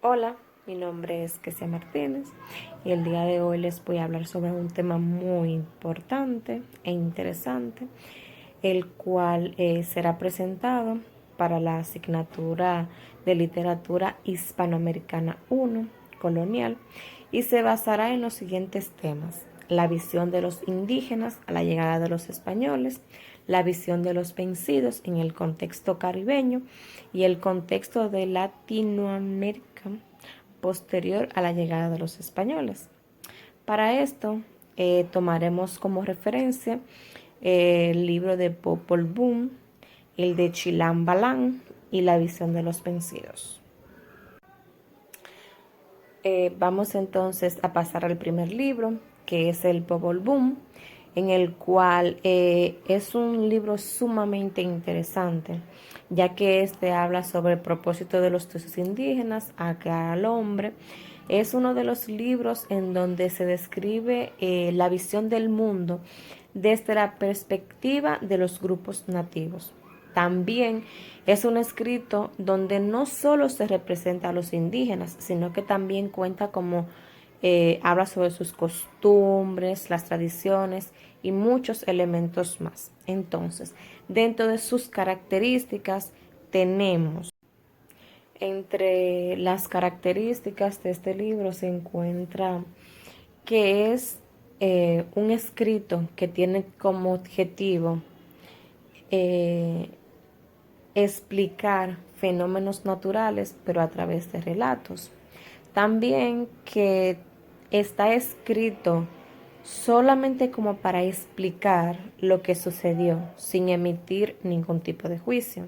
Hola, mi nombre es Kesia Martínez y el día de hoy les voy a hablar sobre un tema muy importante e interesante, el cual será presentado para la asignatura de Literatura Hispanoamericana 1, Colonial, y se basará en los siguientes temas: la visión de los indígenas a la llegada de los españoles, la visión de los vencidos en el contexto caribeño y el contexto de Latinoamérica posterior a la llegada de los españoles. Para esto, tomaremos como referencia el libro de Popol Vuh, el de Chilam Balam y la visión de los vencidos. Vamos entonces a pasar al primer libro, que es el Popol Vuh, en el cual es un libro sumamente interesante, ya que este habla sobre el propósito de los dioses indígenas acá al hombre. Es uno de los libros en donde se describe la visión del mundo desde la perspectiva de los grupos nativos. También es un escrito donde no solo se representa a los indígenas, sino que también cuenta como habla sobre sus costumbres, las tradiciones y muchos elementos más. Entonces, dentro de sus características tenemos, entre las características de este libro se encuentra que es un escrito que tiene como objetivo eh, explicar fenómenos naturales, pero a través de relatos. También que está escrito solamente como para explicar lo que sucedió, sin emitir ningún tipo de juicio.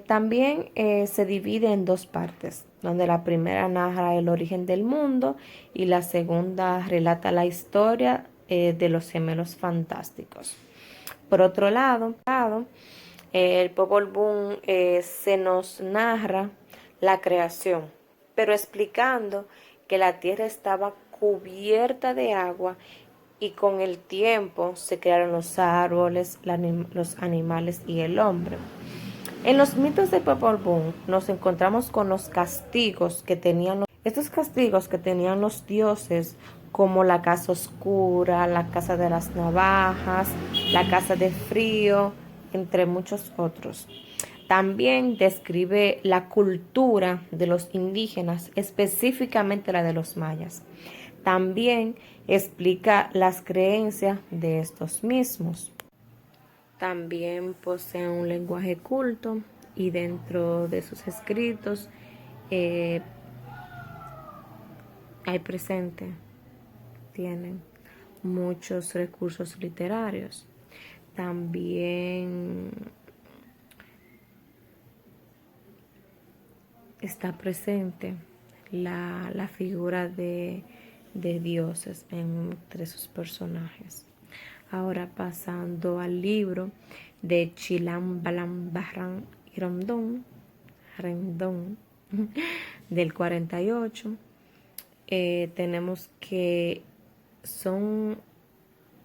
También se divide en dos partes, donde la primera narra el origen del mundo y la segunda relata la historia de los gemelos fantásticos. Por otro lado, el Popol Vuh se nos narra la creación, pero explicando que la tierra estaba cubierta de agua y con el tiempo se crearon los árboles, los animales y el hombre. En los mitos de Popol Vuh nos encontramos con los castigos que tenían estos castigos que tenían los dioses, como la casa oscura, la casa de las navajas, la casa de frío, entre muchos otros. También describe la cultura de los indígenas, específicamente la de los mayas. También explica las creencias de estos mismos. También posee un lenguaje culto y dentro de sus escritos eh, hay presente, tienen muchos recursos literarios. También está presente la figura de dioses entre sus personajes. Ahora pasando al libro de Chilam Balam Bahran Irondón, Rendón, del 48, tenemos que son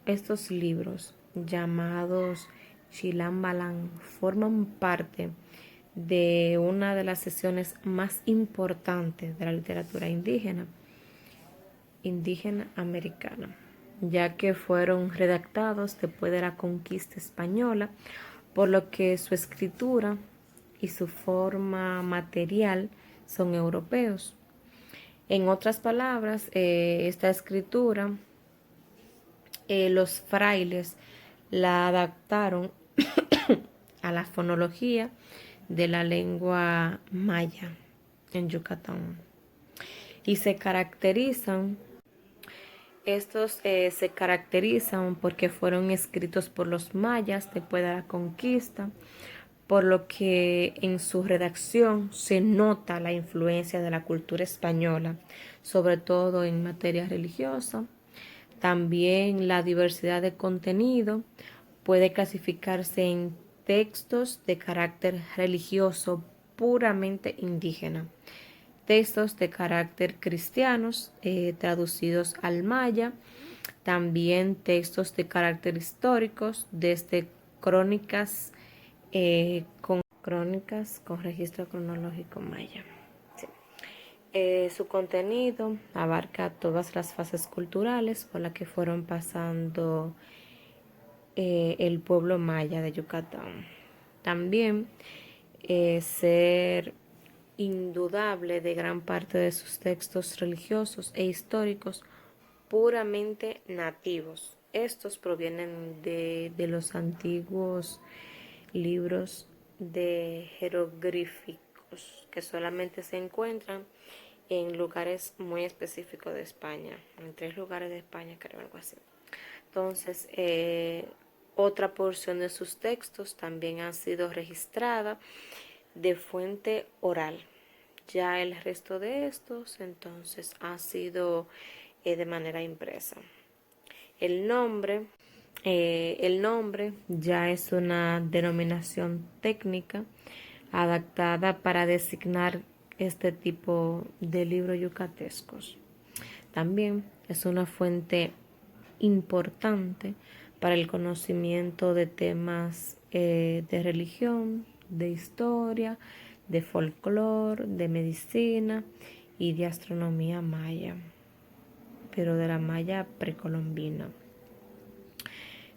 estos libros llamados Chilam Balam forman parte de una de las sesiones más importantes de la literatura indígena americana, ya que fueron redactados después de la conquista española, por lo que su escritura y su forma material son europeos. En otras palabras, esta escritura, los frailes la adaptaron a la fonología de la lengua maya en Yucatán y se caracterizan porque fueron escritos por los mayas después de la conquista, por lo que en su redacción se nota la influencia de la cultura española, sobre todo en materia religiosa. También la diversidad de contenido puede clasificarse en textos de carácter religioso puramente indígena, textos de carácter cristianos traducidos al maya, también textos de carácter históricos, desde crónicas con registro cronológico maya. Sí. Su contenido abarca todas las fases culturales por las que fueron pasando el pueblo maya de Yucatán. También ser indudable de gran parte de sus textos religiosos e históricos puramente nativos. Estos provienen de los antiguos libros de jeroglíficos que solamente se encuentran en lugares muy específicos de España, en 3 lugares de España, creo, algo así. Entonces, otra porción de sus textos también ha sido registrada de fuente oral. Ya el resto de estos, entonces, ha sido de manera impresa. El nombre, el nombre ya es una denominación técnica adaptada para designar este tipo de libros yucatescos. También es una fuente importante para el conocimiento de temas de religión, de historia, de folclore, de medicina y de astronomía maya, pero de la maya precolombina.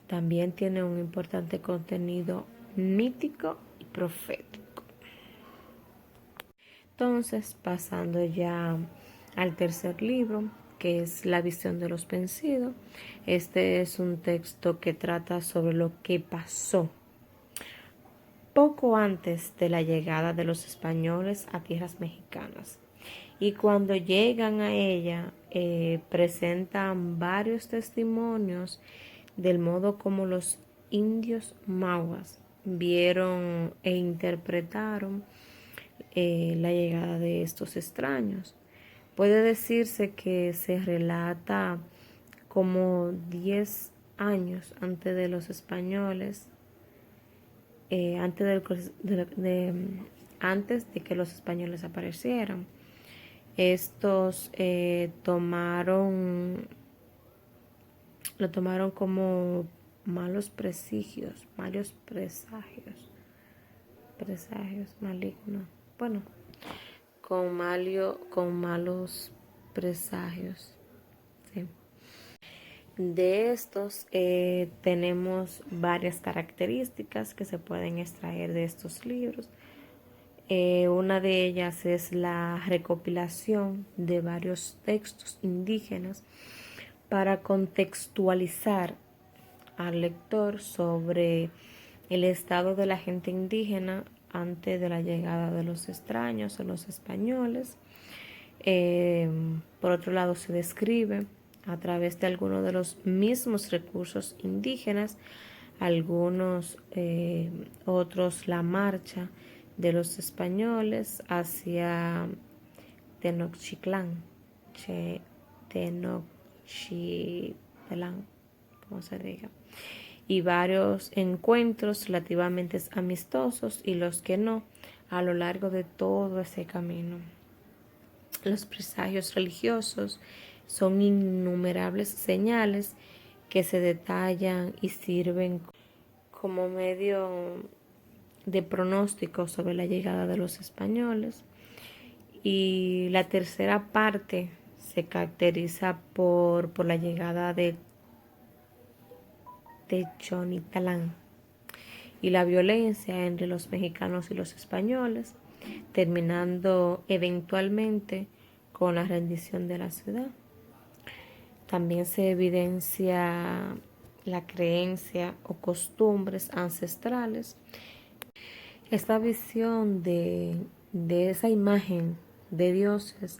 También tiene un importante contenido mítico y profético. Entonces, pasando ya al tercer libro, que es La visión de los vencidos. Este es un texto que trata sobre lo que pasó poco antes de la llegada de los españoles a tierras mexicanas. Y cuando llegan a ella, presentan varios testimonios del modo como los indios mahuas vieron e interpretaron la llegada de estos extraños. Puede decirse que se relata como 10 años antes de los españoles, antes de que los españoles aparecieran. Estos lo tomaron como malos presagios malignos. Bueno, con malos presagios. Sí. De estos tenemos varias características que se pueden extraer de estos libros. Una de ellas es la recopilación de varios textos indígenas para contextualizar al lector sobre el estado de la gente indígena antes de la llegada de los extraños o los españoles. Por otro lado, se describe a través de algunos de los mismos recursos indígenas, algunos otros la marcha de los españoles hacia Tenochtitlán, como se diga, y varios encuentros relativamente amistosos y los que no a lo largo de todo ese camino. Los presagios religiosos son innumerables señales que se detallan y sirven como medio de pronóstico sobre la llegada de los españoles. Y la tercera parte se caracteriza por la llegada de Techonitalán y la violencia entre los mexicanos y los españoles, terminando eventualmente con la rendición de la ciudad. También se evidencia la creencia o costumbres ancestrales. Esta visión de esa imagen de dioses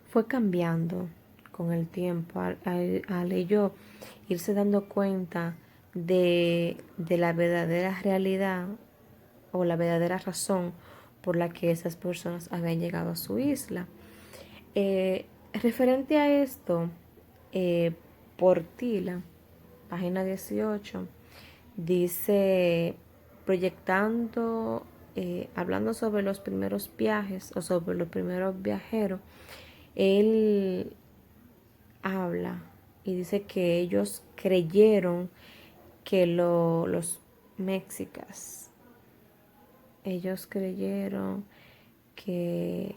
fue cambiando con el tiempo al ello irse dando cuenta de la verdadera realidad o la verdadera razón por la que esas personas habían llegado a su isla. Referente a esto, Portila, página 18, dice, proyectando, hablando sobre los primeros viajes o sobre los primeros viajeros, él habla y dice que ellos creyeron que los mexicas, ellos creyeron que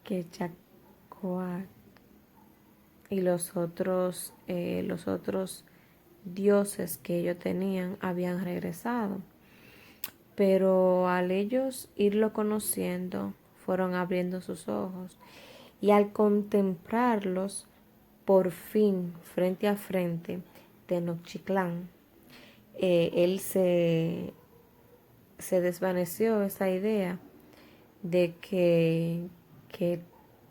Quetzalcóatl y los otros dioses que ellos tenían habían regresado. Pero al ellos irlo conociendo, fueron abriendo sus ojos y al contemplarlos por fin frente a frente, Tenochtitlán, él se desvaneció esa idea de que,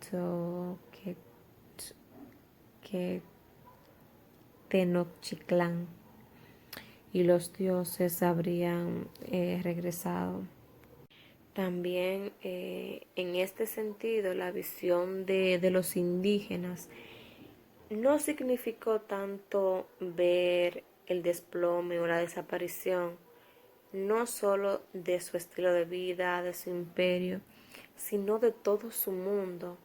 to- que, que Tenochtitlán y los dioses habrían regresado. También en este sentido la visión de los indígenas no significó tanto ver el desplome o la desaparición, no solo de su estilo de vida, de su imperio, sino de todo su mundo,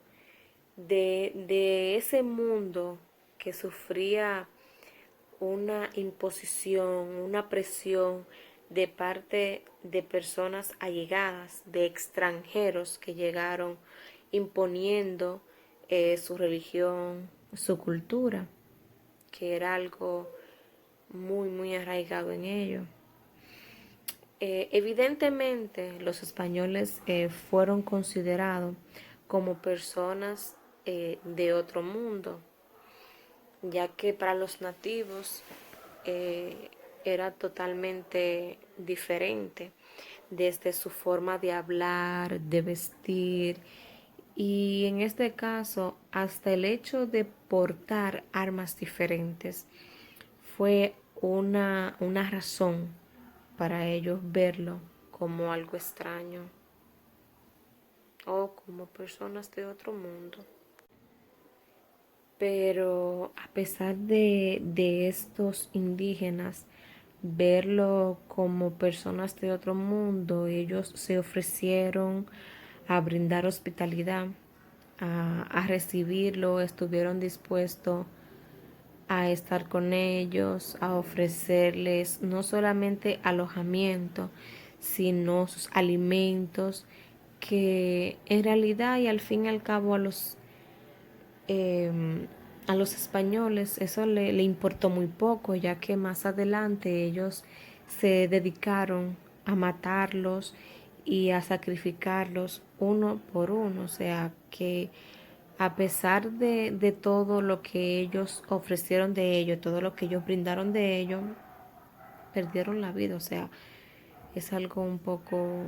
de ese mundo que sufría una imposición, una presión de parte de personas allegadas, de extranjeros que llegaron imponiendo su religión, su cultura, que era algo muy, muy arraigado en ellos. Evidentemente, los españoles fueron considerados como personas de otro mundo, ya que para los nativos era totalmente diferente, desde su forma de hablar, de vestir, y en este caso hasta el hecho de portar armas diferentes fue una razón para ellos verlo como algo extraño o como personas de otro mundo. Pero a pesar de estos indígenas verlo como personas de otro mundo, ellos se ofrecieron a brindar hospitalidad, a recibirlo, estuvieron dispuestos a estar con ellos, a ofrecerles no solamente alojamiento, sino sus alimentos, que en realidad y al fin y al cabo a los españoles eso le importó muy poco, ya que más adelante ellos se dedicaron a matarlos y a sacrificarlos uno por uno, o sea que a pesar de todo lo que ellos ofrecieron de ellos, todo lo que ellos brindaron de ellos, perdieron la vida, o sea, es algo un poco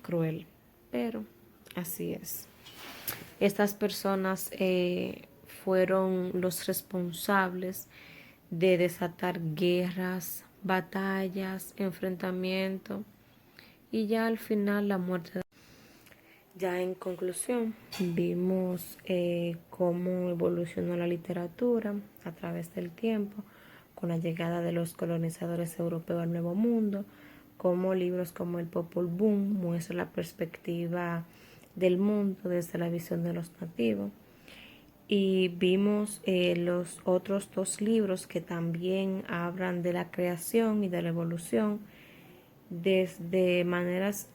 cruel, pero así es. Estas personas fueron los responsables de desatar guerras, batallas, enfrentamientos y ya al final la muerte. Ya en conclusión, vimos cómo evolucionó la literatura a través del tiempo con la llegada de los colonizadores europeos al Nuevo Mundo, cómo libros como el Popol Vuh muestran la perspectiva del mundo desde la visión de los nativos. Y vimos los otros dos libros que también hablan de la creación y de la evolución desde maneras